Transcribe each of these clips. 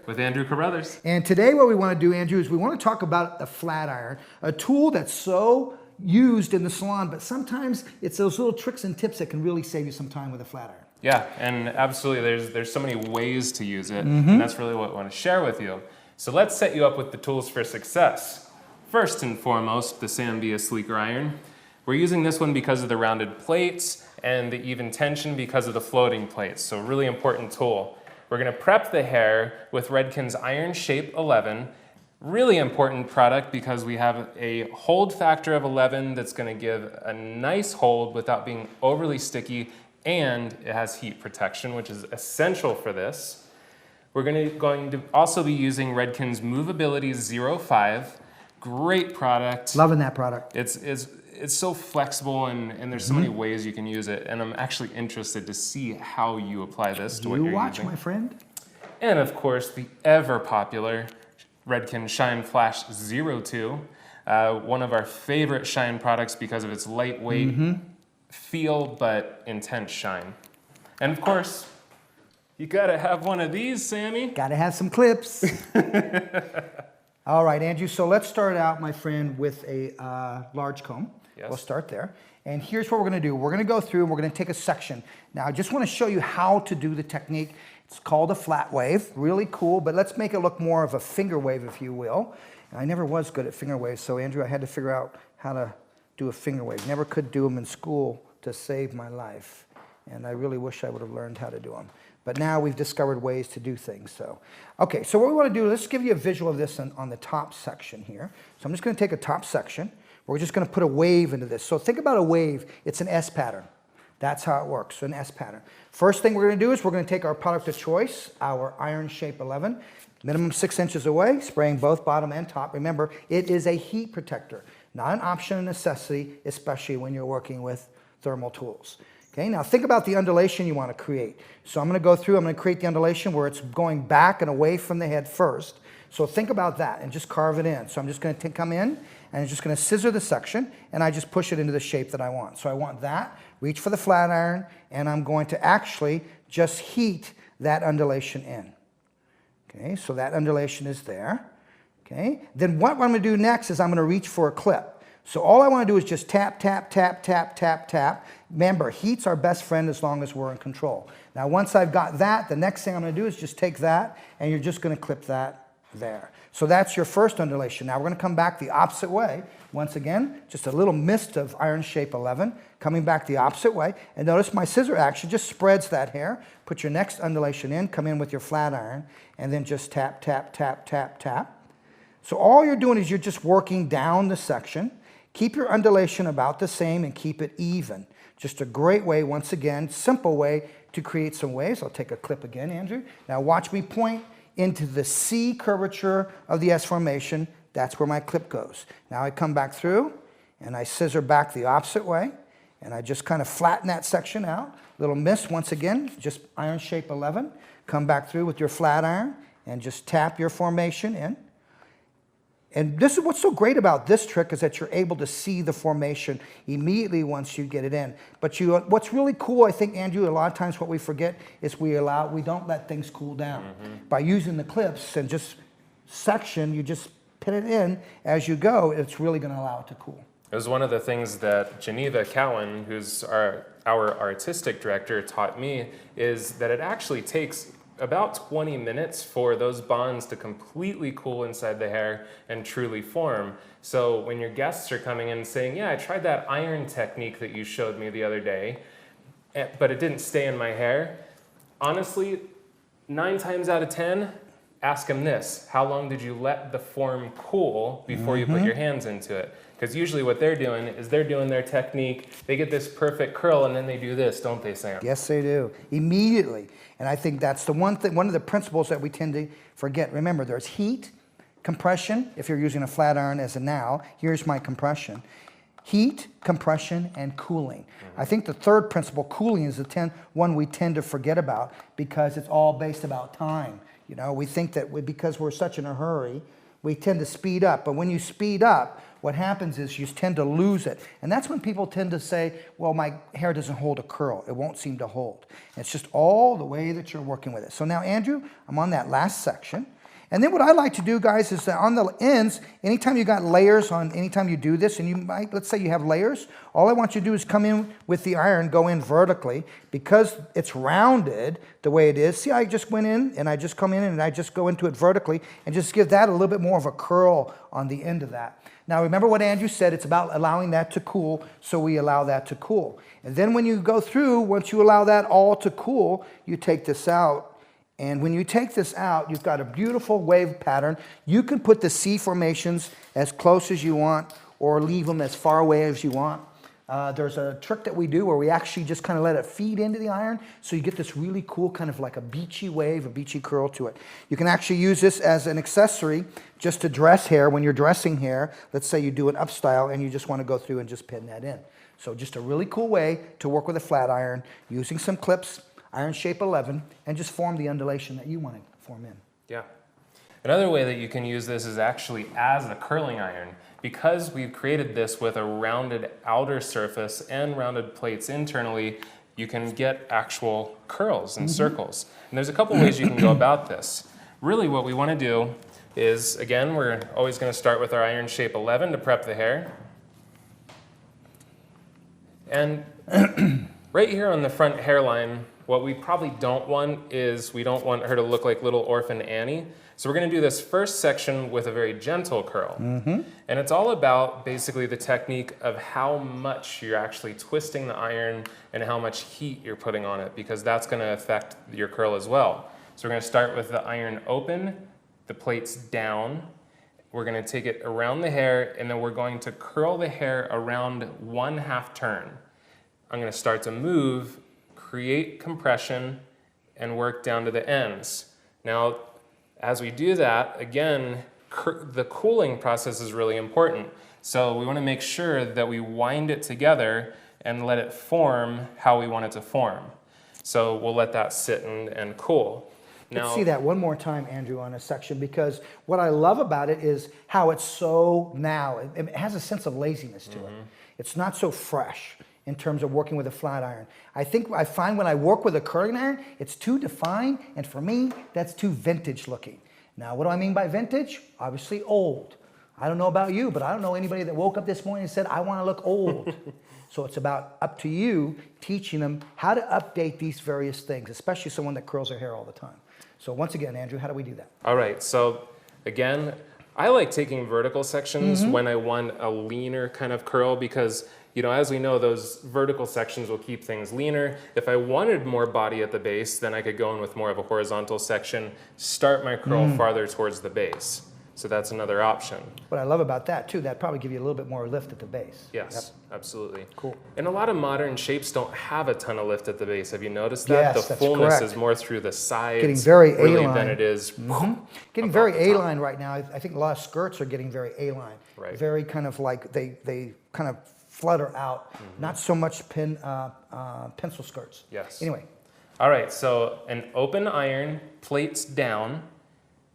with Andrew Carruthers. And today what we want to do, Andrew, is we want to talk about the flat iron, a tool that's so used in the salon, but sometimes it's those little tricks and tips that can really save you some time with a flat iron. Yeah, and absolutely, there's so many ways to use it, and that's really what I want to share with you. So let's set you up with the tools for success. First and foremost, the Sambia Sleeker Iron. We're using this one because of the rounded plates and the even tension because of the floating plates, so really important tool. We're going to prep the hair with Redken's Iron Shape 11. Really important product because we have a hold factor of 11 that's going to give a nice hold without being overly sticky, and it has heat protection, which is essential for this. We're going to also be using Redken's Movability 05. Great product. Loving that product. It's so flexible, and there's so many ways you can use it, and I'm actually interested to see how you apply this to what you're using. You watch, my friend. And of course, the ever popular Redken Shine Flash 02, one of our favorite shine products because of its lightweight feel but intense shine. And of course, you gotta have one of these, Sammy. Gotta have some clips. All right, Andrew, so let's start out, my friend, with a large comb. Yes. We'll start there. And here's what we're gonna do. We're gonna go through and we're gonna take a section. Now, I just wanna show you how to do the technique. It's called a flat wave, really cool, but let's make it look more of a finger wave, if you will. And I never was good at finger waves, so Andrew, I had to figure out how to do a finger wave. Never could do them in school to save my life. And I really wish I would have learned how to do them. But now we've discovered ways to do things. So, okay, so what we want to do, let's give you a visual of this on the top section here. So I'm just going to take a top section. We're just going to put a wave into this. So think about a wave. It's an S pattern. That's how it works, so an S pattern. First thing we're going to do is we're going to take our product of choice, our Iron Shape 11, minimum 6 inches away, spraying both bottom and top. Remember, it is a heat protector, not an option and necessity, especially when you're working with thermal tools. Okay, now think about the undulation you want to create. So I'm going to go through, I'm going to create the undulation where it's going back and away from the head first. So think about that and just carve it in. So I'm just going to come in and I'm just going to scissor the section and I just push it into the shape that I want. So I want that, reach for the flat iron, and I'm going to actually just heat that undulation in. Okay, so that undulation is there. Okay, then what I'm going to do next is I'm going to reach for a clip. So all I want to do is just tap, tap, tap, tap, tap, tap. Remember, heat's our best friend as long as we're in control. Now once I've got that, the next thing I'm going to do is just take that and you're just going to clip that there. So that's your first undulation. Now we're going to come back the opposite way. Once again, just a little mist of Iron Shape 11, coming back the opposite way. And notice my scissor action just spreads that hair. Put your next undulation in, come in with your flat iron, and then just tap, tap, tap, tap, tap. So all you're doing is you're just working down the section. Keep your undulation about the same and keep it even. Just a great way, once again, simple way to create some waves. I'll take a clip again, Andrew. Now watch me point into the C curvature of the S formation. That's where my clip goes. Now I come back through and I scissor back the opposite way and I just kind of flatten that section out. Little miss once again, just Iron Shape 11. Come back through with your flat iron and just tap your formation in. And this is what's so great about this trick is that you're able to see the formation immediately once you get it in. But what's really cool, I think, Andrew, a lot of times what we forget is we don't let things cool down. By using the clips and just section, you just put it in as you go, it's really going to allow it to cool. It was one of the things that Geneva Cowan, who's our artistic director, taught me, is that it actually takes about 20 minutes for those bonds to completely cool inside the hair and truly form. So when your guests are coming in and saying, yeah, I tried that iron technique that you showed me the other day, but it didn't stay in my hair, honestly, 9 times out of 10, ask them this: how long did you let the form cool before you put your hands into it? Because usually what they're doing is they're doing their technique, they get this perfect curl, and then they do this, don't they, Sam? Yes, they do. Immediately. And I think that's the one thing, one of the principles that we tend to forget. Remember, there's heat, compression, if you're using a flat iron as a now, here's my compression. Heat, compression, and cooling. I think the third principle, cooling, is the one we tend to forget about because it's all based about time. You know, we think that because we're such in a hurry, we tend to speed up. But when you speed up, what happens is you tend to lose it. And that's when people tend to say, well, my hair doesn't hold a curl. It won't seem to hold. And it's just all the way that you're working with it. So now, Andrew, I'm on that last section. And then what I like to do, guys, is that on the ends, anytime you got layers on, anytime you do this, and you might, let's say you have layers, all I want you to do is come in with the iron, go in vertically, because it's rounded the way it is. See, I just went in, and I just come in, and I just go into it vertically, and just give that a little bit more of a curl on the end of that. Now, remember what Andrew said, it's about allowing that to cool, so we allow that to cool. And then when you go through, once you allow that all to cool, you take this out. And when you take this out, you've got a beautiful wave pattern. You can put the C formations as close as you want or leave them as far away as you want. There's a trick that we do where we actually just kind of let it feed into the iron, so you get this really cool kind of like a beachy wave, a beachy curl to it. You can actually use this as an accessory just to dress hair when you're dressing hair. Let's say you do an up style and you just want to go through and just pin that in. So just a really cool way to work with a flat iron using some clips, iron shape 11, and just form the undulation that you want to form in. Yeah. Another way that you can use this is actually as a curling iron. Because we've created this with a rounded outer surface and rounded plates internally, you can get actual curls and circles. And there's a couple ways you can go about this. Really what we want to do is, again, we're always going to start with our iron shape 11 to prep the hair. And right here on the front hairline, what we probably don't want is we don't want her to look like little orphan Annie. So we're going to do this first section with a very gentle curl. And it's all about basically the technique of how much you're actually twisting the iron and how much heat you're putting on it, because that's going to affect your curl as well. So we're going to start with the iron open, the plates down. We're going to take it around the hair, and then we're going to curl the hair around 1/2 turn. I'm going to start to move, create compression, and work down to the ends. Now, as we do that, again, the cooling process is really important. So we want to make sure that we wind it together and let it form how we want it to form. So we'll let that sit and cool. Now, let's see that one more time, Andrew, on a section, because what I love about it is how it's so now, it has a sense of laziness to it. It's not so fresh in terms of working with a flat iron. I find when I work with a curling iron, it's too defined, and for me, that's too vintage looking. Now, what do I mean by vintage? Obviously old. I don't know about you, but I don't know anybody that woke up this morning and said, I want to look old. So it's about up to you teaching them how to update these various things, especially someone that curls their hair all the time. So once again, Andrew, how do we do that? All right, so again, I like taking vertical sections when I want a leaner kind of curl, because you know, as we know, those vertical sections will keep things leaner. If I wanted more body at the base, then I could go in with more of a horizontal section, start my curl farther towards the base. So that's another option. What I love about that too, that'd probably give you a little bit more lift at the base. Yes, absolutely. Cool. And a lot of modern shapes don't have a ton of lift at the base. Have you noticed that? Yes, the that's fullness correct. is more through the sides. Getting very really A-line. than it is. Getting very A-line right now. I think a lot of skirts are getting very A-line. Right. Very kind of like they kind of flutter out. Not so much pencil skirts. Yes. Anyway. All right, so an open iron, plates down.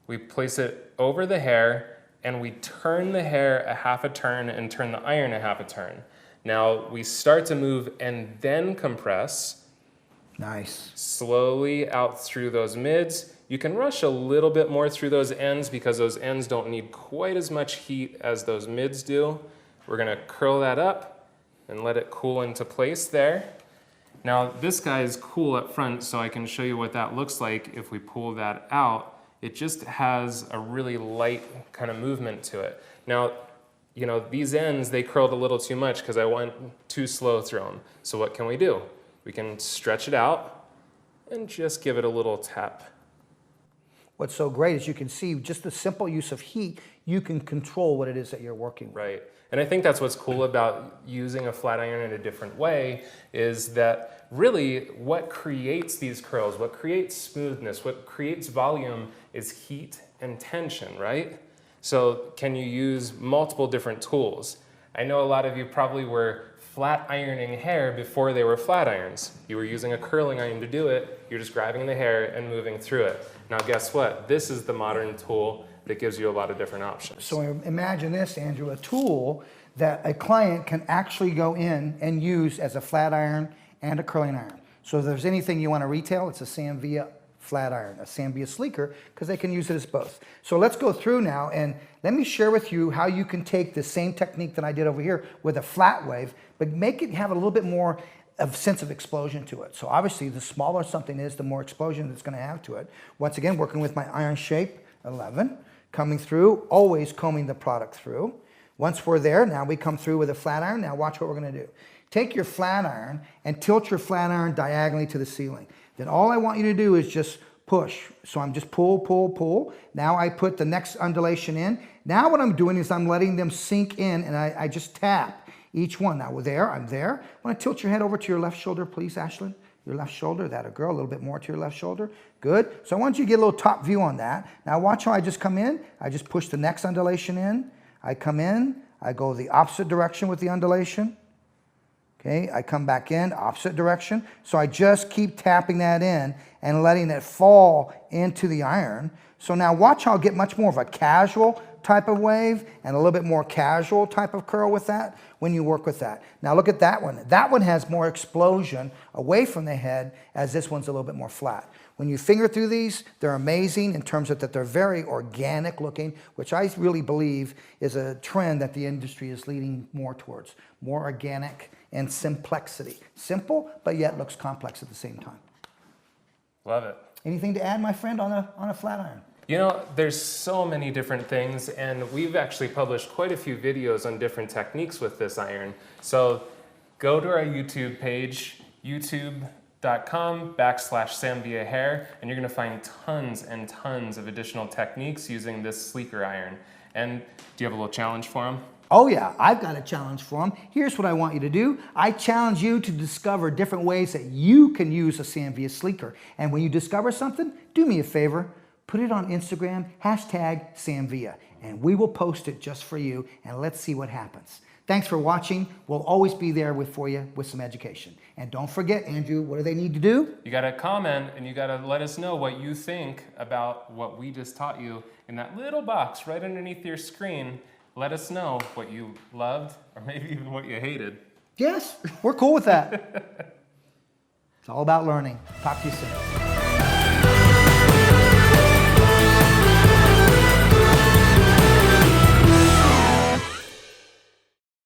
We place it over the hair, and we turn the hair a 1/2 turn and turn the iron a 1/2 turn. Now we start to move and then compress. Nice. Slowly out through those mids. You can rush a little bit more through those ends because those ends don't need quite as much heat as those mids do. We're gonna curl that up and let it cool into place there. Now this guy is cool up front, so I can show you what that looks like if we pull that out. It just has a really light kind of movement to it. Now, you know, these ends, they curled a little too much because I went too slow through them. So what can we do? We can stretch it out and just give it a little tap. What's so great is you can see just the simple use of heat, you can control what it is that you're working with. Right. And I think that's what's cool about using a flat iron in a different way, is that really what creates these curls, what creates smoothness, what creates volume is heat and tension, right? So can you use multiple different tools? I know a lot of you probably were flat ironing hair before they were flat irons. You were using a curling iron to do it. You're just grabbing the hair and moving through it. Now guess what? This is the modern tool that gives you a lot of different options. So imagine this, Andrew, a tool that a client can actually go in and use as a flat iron and a curling iron. So if there's anything you want to retail, it's a Villa flat iron, a Sambia Sleeker, because they can use it as both. So let's go through now and let me share with you how you can take the same technique that I did over here with a flat wave, but make it have a little bit more of sense of explosion to it. So obviously the smaller something is, the more explosion it's going to have to it. Once again, working with my iron shape 11, coming through, always combing the product through. Once we're there, now we come through with a flat iron. Now watch what we're going to do. Take your flat iron and tilt your flat iron diagonally to the ceiling. Then all I want you to do is just push. So I'm just pull, pull, pull. Now I put the next undulation in. Now what I'm doing is I'm letting them sink in, and I just tap each one. Now we're there, I'm there. I want to tilt your head over to your left shoulder, please, Ashlyn. Your left shoulder, that a girl, a little bit more to your left shoulder. Good. So I want you to get a little top view on that. Now watch how I just come in. I just push the next undulation in. I come in. I go the opposite direction with the undulation. Okay, I come back in, opposite direction. So I just keep tapping that in and letting it fall into the iron. So now watch how I'll get much more of a casual type of wave and a little bit more casual type of curl with that when you work with that. Now look at that one. That one has more explosion away from the head, as this one's a little bit more flat. When you finger through these, they're amazing in terms of that they're very organic looking, which I really believe is a trend that the industry is leading more towards. More organic and simplicity. Simple, but yet looks complex at the same time. Love it. Anything to add, my friend, on a flat iron? You know, there's so many different things, and we've actually published quite a few videos on different techniques with this iron. So go to our YouTube page, youtube.com/Sambia Hair, and you're going to find tons and tons of additional techniques using this sleeker iron. And do you have a little challenge for them? Oh yeah, I've got a challenge for them. Here's what I want you to do. I challenge you to discover different ways that you can use a Sambia Sleeker. And when you discover something, do me a favor, put it on Instagram, #Sambia, and we will post it just for you, and let's see what happens. Thanks for watching. We'll always be there for you with some education. And don't forget, Andrew, what do they need to do? You got to comment, and you got to let us know what you think about what we just taught you in that little box right underneath your screen. Let us know what you loved, or maybe even what you hated. Yes, we're cool with that. It's all about learning. Talk to you soon.